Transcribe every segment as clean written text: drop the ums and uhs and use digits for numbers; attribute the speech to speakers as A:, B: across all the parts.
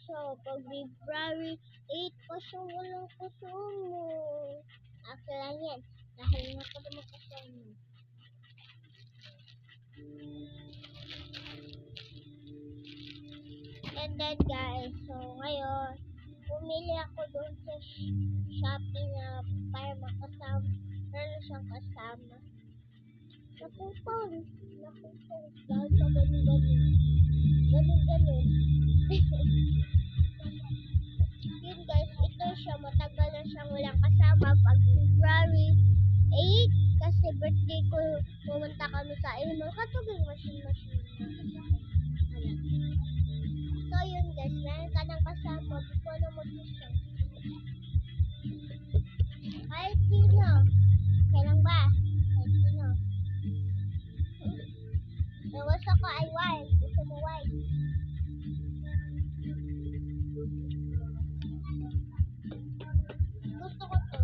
A: siya. Pag February 8 pa siya walang kasama. Akin lang yan. Dahil nga pa naman kasama. And then guys, so ngayon, pumili ako doon sa Shopee na para makasama. Meron siyang kasama. Napupong. Dahil sa ganun-ganun. Ganun-ganun. Yun guys, ito siya. Matagal na siyang walang kasama pag February 8. Kasi birthday ko, pumunta kami sa Ilmo. Katuging machine. Ayan. So yun guys, meron ka ng kasama. Before na mag-isa. Kahit sino. Kailan ba? Kahit sino. Yung gusto ko ay white. Gusto mo white. Gusto ko to.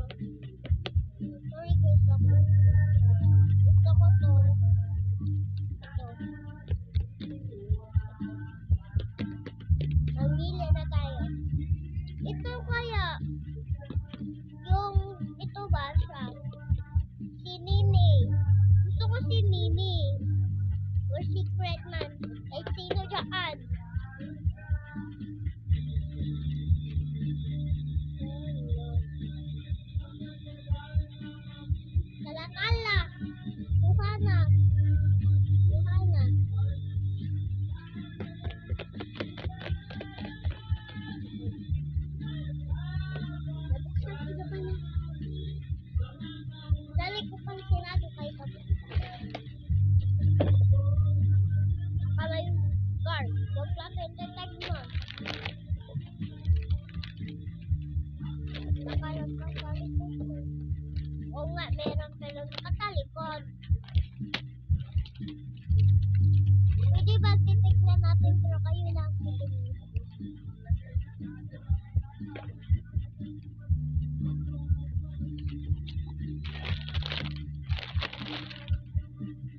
A: Sorry guys ako. Gusto ko to. Ito. Mamili na tayo. Ito kaya. Yung ito ba siya? Si Nini. Gusto ko si Nini. Or Secret Man. Ay sino dyan? Kala. Buhana. Nabuksan sila pa niya. Dali ko pang sinado kayo tapos. Kala yung guard. Huwag lang entertain mo. Nakatalikod. Oo nga, meron pero nakatalikod. Pwede ba titignan natin pero kayo na ang titignan?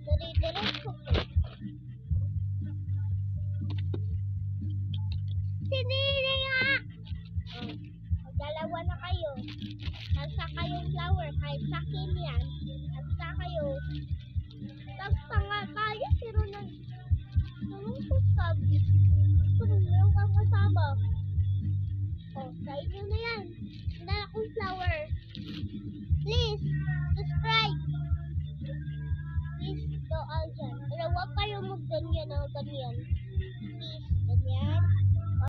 A: Dire-diretso ko. Sinili nga! Magdalawa na kayo. Nasa kayong flower, kahit sa akin yan. At sa kayo. Tapos nga tayo, pero nalungkot ka. Meron kang kasama. Sa inyo na yan. Hindi akong flower. Please, subscribe. Please, go all dyan. Pero huwag kayo mag-ganyan o ganyan.